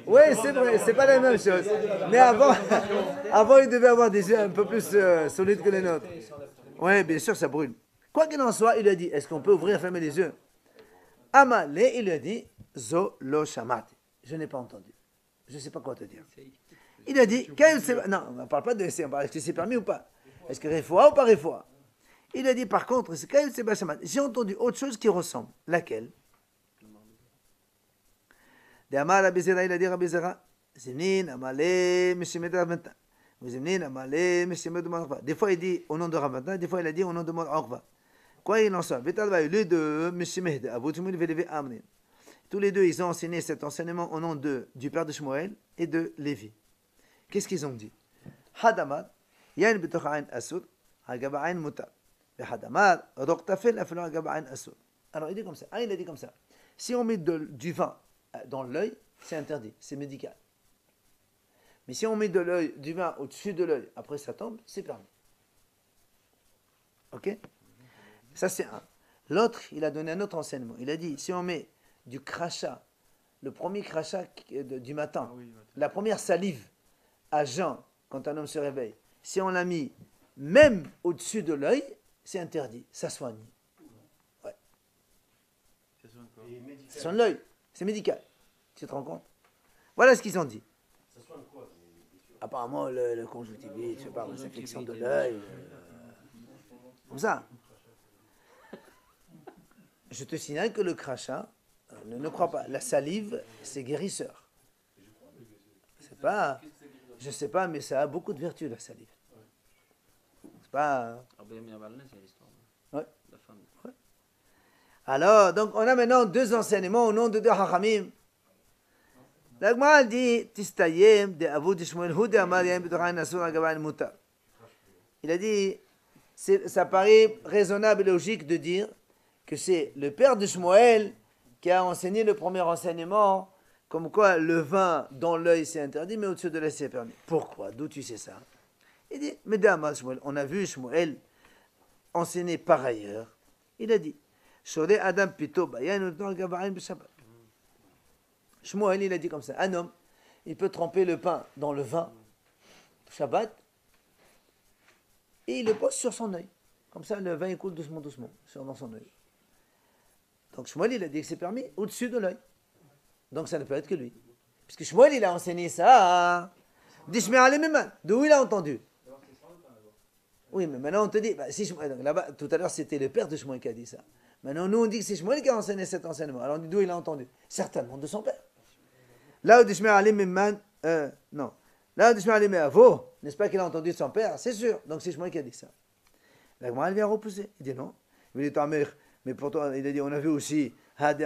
Oui, c'est vrai, c'est pas la même chose. Mais avant il devait avoir des yeux un peu plus solides que les nôtres. Oui, bien sûr, ça brûle. Quoi qu'il en soit, il a dit, est-ce qu'on peut ouvrir, fermer les yeux? Amalé, il a dit, Zo lo shamati. Je n'ai pas entendu. Je ne sais pas quoi te dire. Il a dit, non, on ne parle pas de essai, on parle est-ce que c'est permis ou pas? Est-ce que réfoua ou pas réfoua? Il a dit, par contre, j'ai entendu autre chose qui ressemble. Laquelle? Il a dit, Rabbi Zera, des fois il dit au nom de Rav, des fois il a dit au nom de Orva. Quoi il en soit? Les deux, tous les deux, ils ont enseigné cet enseignement au nom du père de Shmuel et de Lévi. Qu'est-ce qu'ils ont dit? Hadamar, yain b'toch ayn asur, hagaba ayn mutar. Hadamar, roktafel afelo hagaba ayn asur. Alors il dit comme ça. Il a dit comme ça. Si on met du vin dans l'œil, c'est interdit, c'est médical. Mais si on met du vin au-dessus de l'œil, après ça tombe, c'est permis. Ok? Ça c'est un. L'autre, il a donné un autre enseignement. Il a dit, si on met du crachat, le premier crachat du matin, la première salive à jeun, quand un homme se réveille, si on l'a mis même au-dessus de l'œil, c'est interdit, ça soigne. Ouais. Ça soigne l'œil, c'est médical. Tu te rends compte? Voilà ce qu'ils ont dit. Ça soigne quoi? Apparemment, le conjonctivite, je sais pas, les infections de l'œil, comme ça. Je te signale que le crachat, ne crois pas, la salive, c'est guérisseur. C'est pas, je sais pas, mais ça a beaucoup de vertus, la salive. C'est pas... Ouais. Ouais. Alors, donc, on a maintenant deux enseignements au nom de deux hachamim. L'Agma dit, Tistayem, de Avou de Shmuel, Hu de Amariyem, B'tochayin Asur, Agabayin Mutar. Il a dit, ça paraît raisonnable et logique de dire que c'est le père de Shmuel qui a enseigné le premier enseignement, comme quoi le vin dans l'œil c'est interdit, mais au-dessus de l'œil c'est permis. Pourquoi? D'où tu sais ça? Il dit, Mesdames, Shmuel, on a vu Shmuel enseigner par ailleurs. Il a dit, Shoré Adam Pito, Shmuel, il a dit comme ça, un homme, il peut tremper le pain dans le vin, Shabbat, et il le pose sur son œil. Comme ça, le vin il coule doucement, dans son œil. Donc Shmuel, il a dit que c'est permis au-dessus de l'œil. Donc ça ne peut être que lui. Puisque Shmuel, il a enseigné ça D'Ishmael Mimman. D'où il a entendu? Oui, mais maintenant on te dit, bah, si là-bas, tout à l'heure c'était le père de Shmuel qui a dit ça. Maintenant nous on dit que c'est Shmuel qui a enseigné cet enseignement. Alors on dit d'où il a entendu? Certainement de son père. Là où D'Ishmael Mimman, non. Là où D'Ishmael Mimman, n'est-ce pas qu'il a entendu de son père? C'est sûr. Donc c'est Shmuel qui a dit ça. La Gemara elle vient repousser. Il dit non. Il dit mais pourtant il a dit on a vu aussi. Il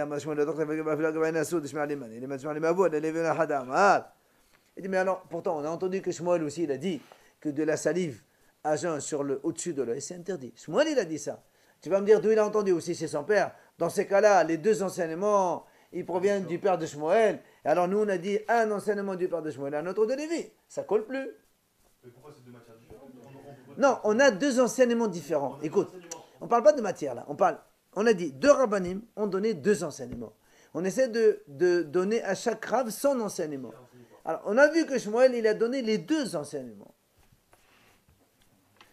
dit mais alors pourtant on a entendu que Shmuel aussi il a dit que de la salive à jeun sur le au-dessus de l'œil c'est interdit. Shmuel il a dit ça. Tu vas me dire d'où il a entendu aussi c'est son père. Dans ces cas-là les deux enseignements ils proviennent du père de Shmuel. Et alors nous on a dit un enseignement du père de Shmuel et un autre de Lévi. Ça colle plus. Mais pourquoi c'est deux matières différentes? Non, on a deux enseignements différents. Écoute, on ne parle pas de matière là. On a dit deux rabbanim ont donné deux enseignements. On essaie de donner à chaque rave son enseignement. Alors, on a vu que Shmuel, il a donné les deux enseignements.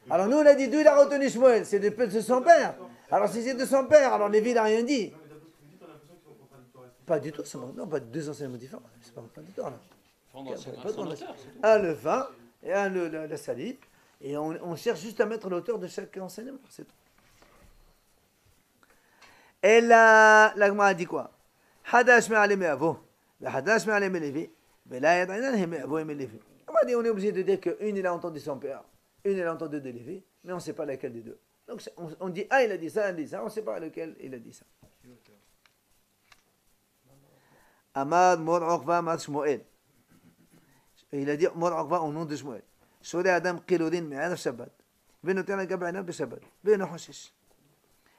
Alors, nous, on a dit d'où il a retenu Shmuel? C'est de son père. Alors, si c'est de son père, alors Lévi n'a rien dit. Non, mais d'après ce que vous dites, on a l'impression qu'ils sont contradictoires. Pas du tout, non, pas deux enseignements différents. C'est pas contradictoire là. Pas de auteur, c'est tout. Un le vin et un la salive. Et on cherche juste à mettre l'auteur de chaque enseignement, c'est tout. Et là, la Gemara dit quoi? Hadash me'alem me'avo, hadash me'alem me'levi, ve'la yad'inan me'avo et me'levi. On est obligé de dire qu'une il a entendu son père, une il a entendu de Lévi, mais on ne sait pas laquelle des deux. Donc on dit il a dit ça, on ne sait pas lequel il a dit ça. Amad Mor Okva Mad Shmuel. Il a dit Mor Okva au nom de Shmuel. Shore Adam Kilodin Me'anaf Shabbat. Venoten Agabana Beshabbat. Venohoshish.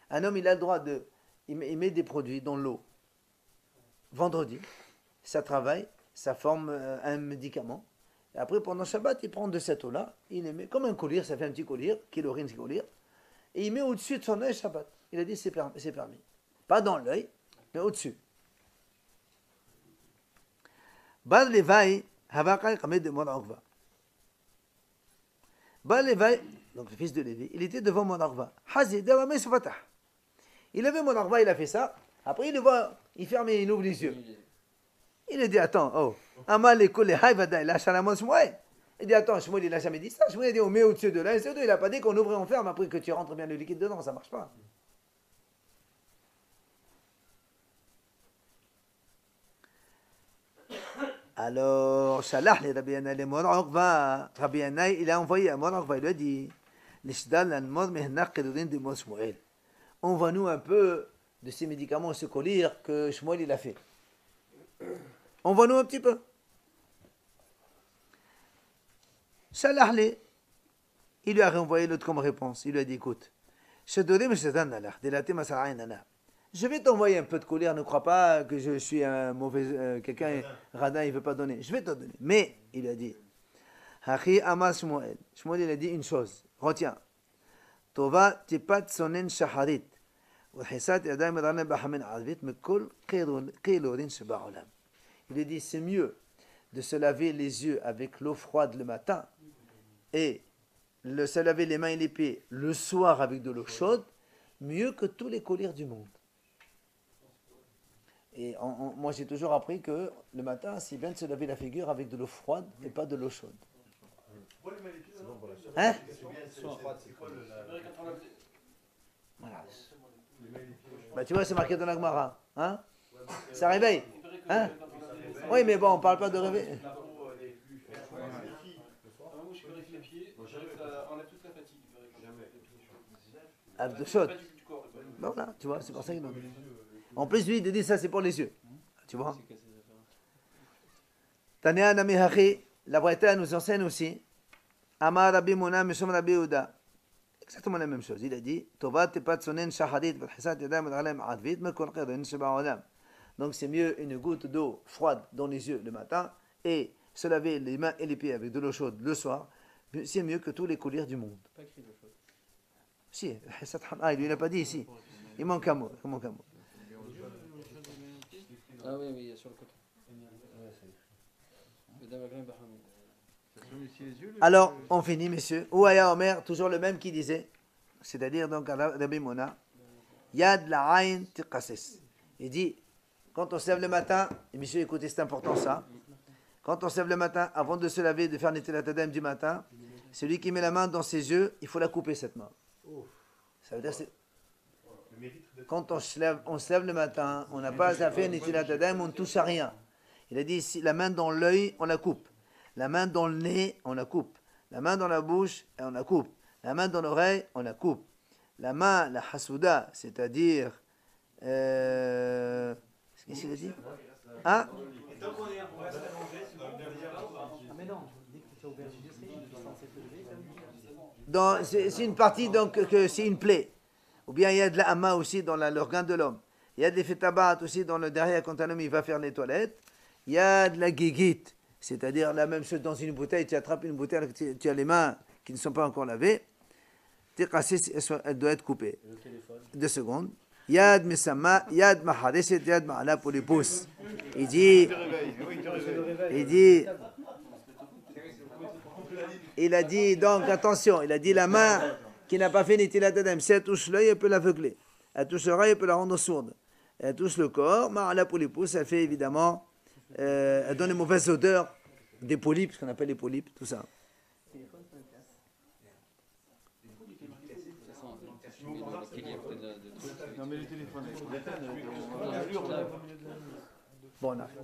Un homme, il a le droit de. Il met des produits dans l'eau. Vendredi, ça travaille, ça forme un médicament. Et après, pendant Shabbat, il prend de cette eau-là, il les met comme un collier, ça fait un petit collier, kilorine, collier, et il met au-dessus de son œil Shabbat. Il a dit c'est permis. Pas dans l'œil, mais au-dessus. Bal Levaï, Havakal Kamed de Monarva. Bal Levaï, donc le fils de Lévi, il était devant Monarva. Hazid, Dawame Sufatah. Il avait Monarva, il a fait ça. Après, il le voit, il ferme et il ouvre les yeux. Il a dit attends, Amal et Kole Haïvada, il a Shalamon Shmuel. Il dit attends, Shmuel, il n'a jamais dit ça. Shmuel, il a dit on met au-dessus de l'un, il n'a pas dit qu'on ouvre et on ferme après que tu rentres bien le liquide dedans, ça ne marche pas. Alors, Shalah, les Rabbi Yanai, les Monarva, Rabbi Yanai, il a envoyé à Monarva, il lui a dit envoie-nous un peu de ces médicaments, ce collier que Shmuel il a fait. Envoie-nous un petit peu. Shalahli, il lui a renvoyé l'autre comme réponse. Il lui a dit écoute, je vais t'envoyer un peu de collier, ne crois pas que je suis un mauvais quelqu'un, radin, il ne veut pas donner. Je vais te donner. Mais, il a dit, Shmuel, il a dit une chose, retiens. Tova tipat sonen shaharit. Il a dit c'est mieux de se laver les yeux avec l'eau froide le matin et se laver les mains et les pieds le soir avec de l'eau chaude, mieux que tous les colliers du monde. Et moi j'ai toujours appris que le matin c'est bien de se laver la figure avec de l'eau froide et pas de l'eau chaude. Hein? Voilà. Bah, tu vois, c'est marqué dans la Gemara. Hein? Ça réveille. Hein? Oui, mais bon, on ne parle pas de réveil. Moi, je vérifie les pieds, ça enlève toute la fatigue. Avec de chaude. Bon, voilà, tu vois, c'est pour ça qu'il en plus, lui, il te dit ça, c'est pour les yeux. Tu vois? Tania Nami Hachi, la Braïta nous enseigne aussi. Amar Rabbi Mona Mishom Rabbi Yehuda. Exactement la même chose. Il a dit Tovat tepat sonen shaharit v'hisat yadam v'alem advit mekol qedin sheba olam. Donc c'est mieux une goutte d'eau froide dans les yeux le matin et se laver les mains et les pieds avec de l'eau chaude le soir. C'est mieux que tous les colliers du monde. Pas écrit l'eau chaude. Si, il lui l'a pas dit ici. Il manque un mot. Ah oui, il y a sur le côté. Alors, on finit, messieurs. Ouaya Omer, toujours le même qui disait, c'est-à-dire donc Rabbi Mona, Yad la ayn tiqases. Il dit, quand on se lève le matin, et messieurs, écoutez, c'est important ça, Quand on se lève le matin, avant de se laver, de faire Netilat Yadayim du matin, celui qui met la main dans ses yeux, il faut la couper cette main. Ça veut dire que quand on se lève le matin, on n'a pas à faire Netilat Yadayim, on ne touche à rien. Il a dit ici, la main dans l'œil, on la coupe. La main dans le nez, on la coupe. La main dans la bouche, on la coupe. La main dans l'oreille, on la coupe. La main, la hasouda, c'est-à-dire... qu'est-ce qu'il a dit? Hein? C'est une partie, donc, que c'est une plaie. Ou bien il y a de la hama aussi dans l'organe de l'homme. Il y a des fetabat aussi dans le derrière quand un homme il va faire les toilettes. Il y a de la guiguite, c'est-à-dire la même chose dans une bouteille. Tu attrapes une bouteille, tu as les mains qui ne sont pas encore lavées. Elle doit être coupée. 2 secondes. Yad mesama, yad mahareset, yad ma'ala pour les pouces. Il a dit, donc attention, il a dit la main qui n'a pas fait Netilat Yadayim, si elle touche l'œil, elle peut l'aveugler. Elle touche l'oreille, elle peut la rendre sourde. Elle touche le corps, ma'ala pour les pouces, elle fait évidemment, elle donne une mauvaise odeur des polypes, ce qu'on appelle les polypes, tout ça. Non mais le téléphone, Bon, on arrête.